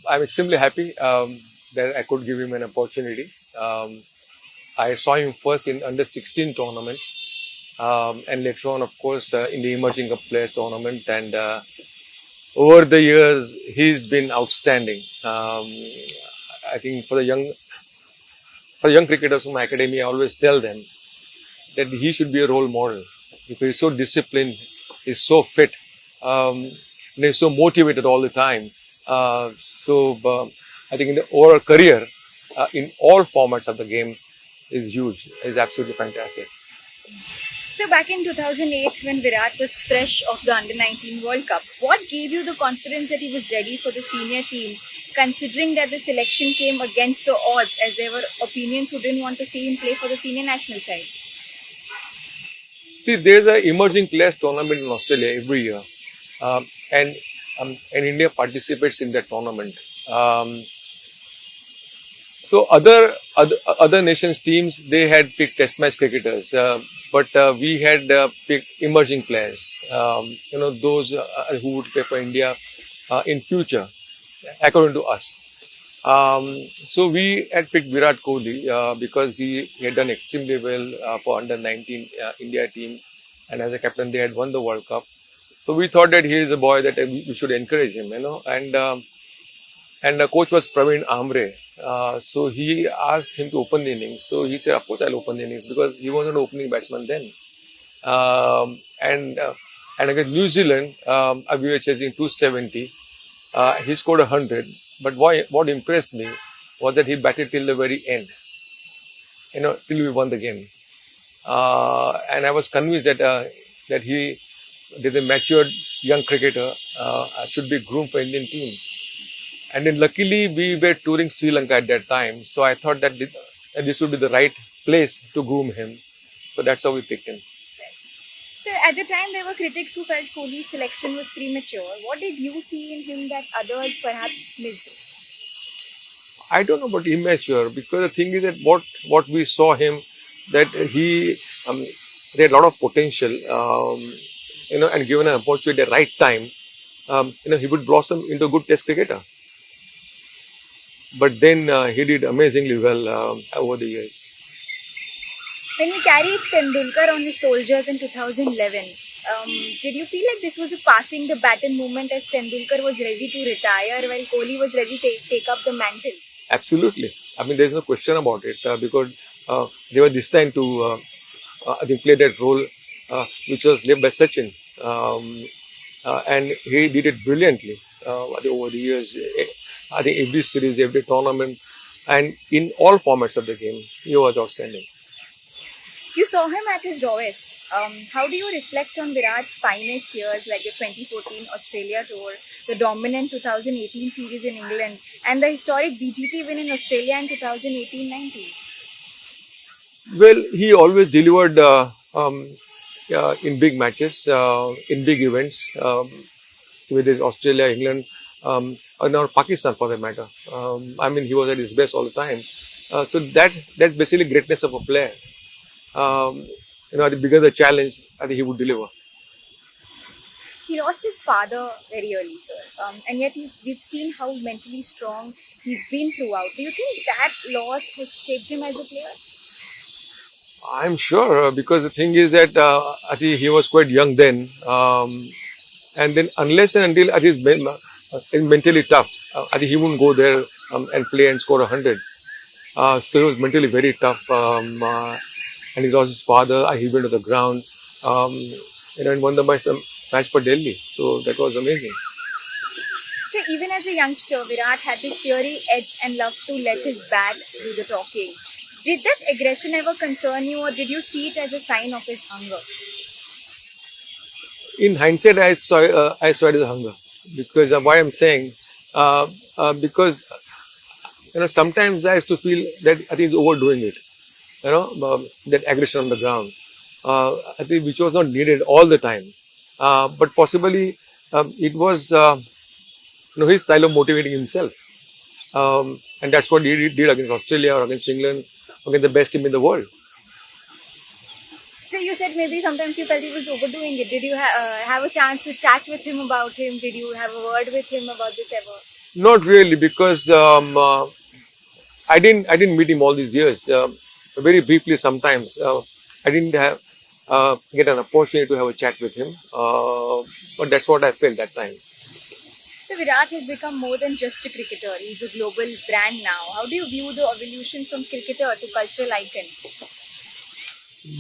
I'm extremely happy that I could give him an opportunity. I saw him first in under 16 tournament, and later on, of course, in the emerging players tournament. And over the years, he's been outstanding. I think for the young cricketers from my academy, I always tell them that he should be a role model because he's so disciplined, he's so fit, and he's so motivated all the time. So I think in the overall career, in all formats of the game, is huge. Is absolutely fantastic. So back in 2008, when Virat was fresh off the Under-19 World Cup, what gave you the confidence that he was ready for the senior team, considering that the selection came against the odds, as there were opinions who didn't want to see him play for the senior national side? See, there's an emerging players tournament in Australia every year, um, and and India participates in that tournament. So other nations teams, they had picked test match cricketers, but we had picked emerging players. Those who would play for India in future, according to us. So we had picked Virat Kohli because he had done extremely well for under 19 India team, and as a captain, they had won the World Cup. So we thought that he is a boy that we should encourage him, and the coach was Praveen Amre. So he asked him to open the innings. So he said, of course, I'll open the innings because he wasn't an opening batsman then. Um, and uh, and against New Zealand, we were chasing 270. He scored 100. But what impressed me was that he batted till the very end, till we won the game. And I was convinced that he is a matured young cricketer, should be groomed for Indian team. And then luckily we were touring Sri Lanka at that time. So I thought that this would be the right place to groom him. So that's how we picked him. So at the time, there were critics who felt Kohli's selection was premature. What did you see in him that others perhaps missed? I don't know about immature because the thing is that what we saw him, that he had a lot of potential, and given an opportunity at the right time, he would blossom into a good test cricketer. But then he did amazingly well over the years. When he carried Tendulkar on his shoulders in 2011, did you feel like this was a passing the baton moment as Tendulkar was ready to retire while Kohli was ready to take up the mantle? Absolutely. I mean, there's no question about it because they were this time to, I think, play that role which was left by Sachin. And he did it brilliantly over the years. I think every series, every tournament, and in all formats of the game, he was outstanding. You saw him at his rawest. How do you reflect on Virat's finest years like the 2014 Australia Tour, the dominant 2018 series in England, and the historic BGT win in Australia in 2018-19? Well, he always delivered in big matches, in big events, whether it's Australia, England, or now Pakistan for that matter. I mean, he was at his best all the time. So that's basically greatness of a player. The bigger the challenge, I think he would deliver. He lost his father very early, sir. And yet we've seen how mentally strong he's been throughout. Do you think that loss has shaped him as a player? I'm sure because the thing is that I think he was quite young then, and then unless and until he's mentally tough, I think he wouldn't go there and play and score 100. So he was mentally very tough, and he lost his father. He went to the ground, and won the match for Delhi. So that was amazing. So even as a youngster, Virat had this fiery edge and loved to let his bat do the talking. Did that aggression ever concern you, or did you see it as a sign of his hunger? In hindsight, I saw it as a hunger because why I'm saying because sometimes I used to feel that I think he's overdoing it. That aggression on the ground. I think which was not needed all the time, but possibly it was his style of motivating himself, and that's what he did against Australia or against England, against the best team in the world. So you said maybe sometimes you felt he was overdoing it. Did you have a chance to chat with him about him? Did you have a word with him about this ever? Not really, because I didn't meet him all these years. Very briefly, sometimes I didn't have get an opportunity to have a chat with him. But that's what I felt that time. So Virat has become more than just a cricketer. He's a global brand now. How do you view the evolution from cricketer to cultural icon?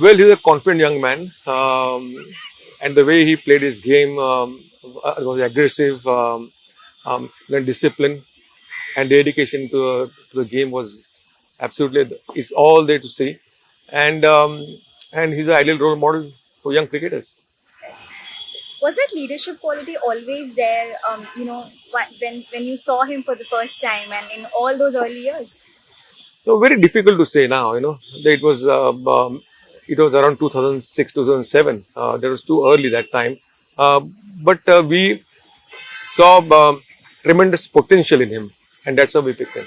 Well, he's a confident young man, and the way he played his game was aggressive, discipline, and dedication to the game was absolutely. It's all there to see, and he's an ideal role model for young cricketers. Was that leadership quality always there? When you saw him for the first time, and in all those early years. So very difficult to say now. It was around 2006, 2007. That was too early that time, but we saw tremendous potential in him, and that's how we picked him.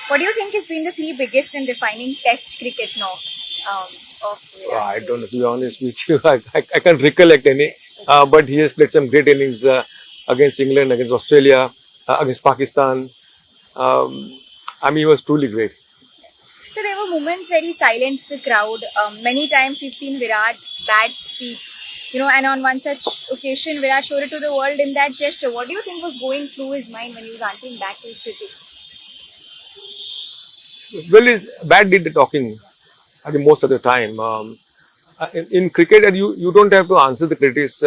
What do you think has been the three biggest and defining Test cricket knocks of Virat? I don't know, to be honest with you. I can't recollect any, but he has played some great innings against England, against Australia, against Pakistan. He was truly great. So there were moments where he silenced the crowd. Many times we've seen Virat bad speaks, and on one such occasion, Virat showed it to the world in that gesture. What do you think was going through his mind when he was answering back to his critics? Well, his bat did the talking, I think, most of the time. In cricket, you don't have to answer the critics,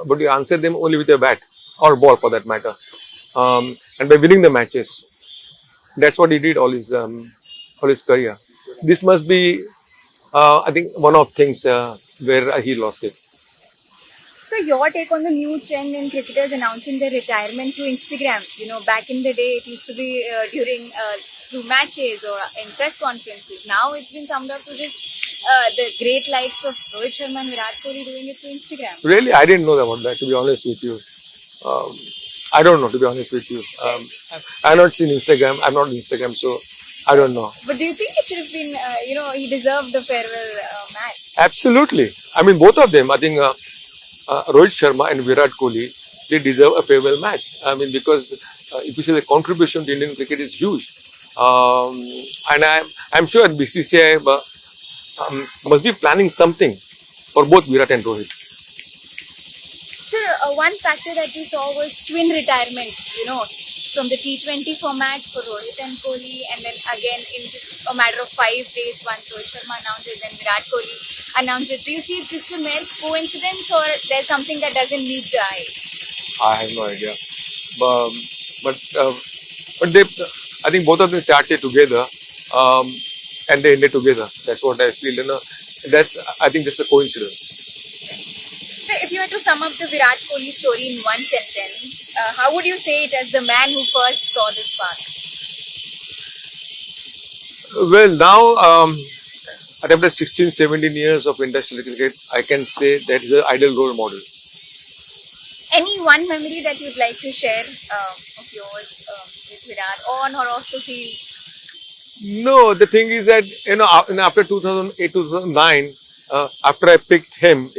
but you answer them only with a bat or ball, for that matter, and by winning the matches. That's what he did all his career. This must be, I think, one of things where he lost it. So your take on the new trend in cricketers announcing their retirement through Instagram? Back in the day, it used to be through matches or in press conferences. Now it's been summed up to just the great likes of Rohit Sharma and Virat Kohli doing it through Instagram. Really, I didn't know about that, to be honest with you. I don't know, to be honest with you. I've not seen Instagram. I'm not on Instagram, so I don't know. But do you think it should have been, he deserved the farewell match? Absolutely. Both of them. I think Rohit Sharma and Virat Kohli, they deserve a farewell match. Because if you say the contribution to Indian cricket is huge. And I'm sure BCCI must be planning something for both Virat and Rohit. Sir, one factor that we saw was twin retirement, from the T20 format for Rohit and Kohli, and then again in just a matter of 5 days, once Rohit Sharma announced it, then Virat Kohli announced it. Do you see it's just a mere coincidence, or there's something that doesn't meet the eye? I have no idea. But they, I think both of them started together, and they ended together. That's what I feel. That's, I think, just a coincidence. So, if you had to sum up the Virat Kohli story in one sentence, how would you say it as the man who first saw the spark? Well, now, after 16, 17 years of international cricket, I can say that he's an ideal role model. Any one memory that you'd like to share of yours with Virat, on or off the field? No, the thing is that, after 2008, 2009, after I picked him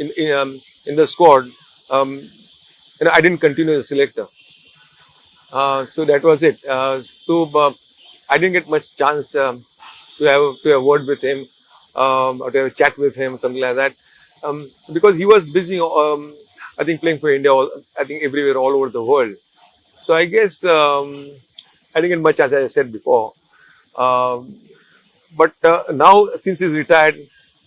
in the squad, I didn't continue as a selector. So that was it. I didn't get much chance to have a word with him, or to have a chat with him, something like that, because he was busy. I think playing for India, I think everywhere, all over the world. So I guess I didn't get much, as I said before. But now, since he's retired,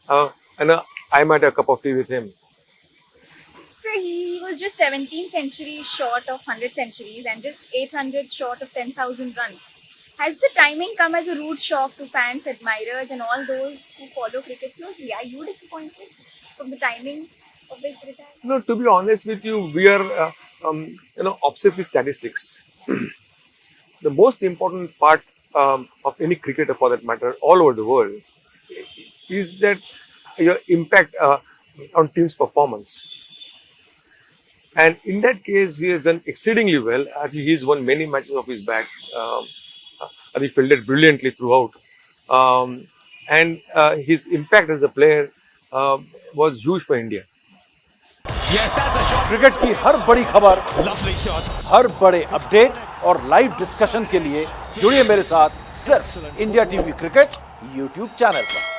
I might have a cup of tea with him. So he was just 17 centuries short of 100 centuries and just 800 short of 10,000 runs. Has the timing come as a rude shock to fans, admirers, and all those who follow cricket closely? Are you disappointed from the timing of his retirement? No, to be honest with you, we are obsessed with statistics. The most important part of any cricketer, for that matter, all over the world, is that your impact on team's performance. And in that case, he has done exceedingly well. I think he's won many matches off his bat. And he fielded brilliantly throughout. And his impact as a player was huge for India. Yes, that's a shot. Cricket की हर बड़ी खबर, Lovely shot. हर बड़े update और live discussion के लिए जुड़िए मेरे साथ सिर्फ India TV cricket YouTube channel पर।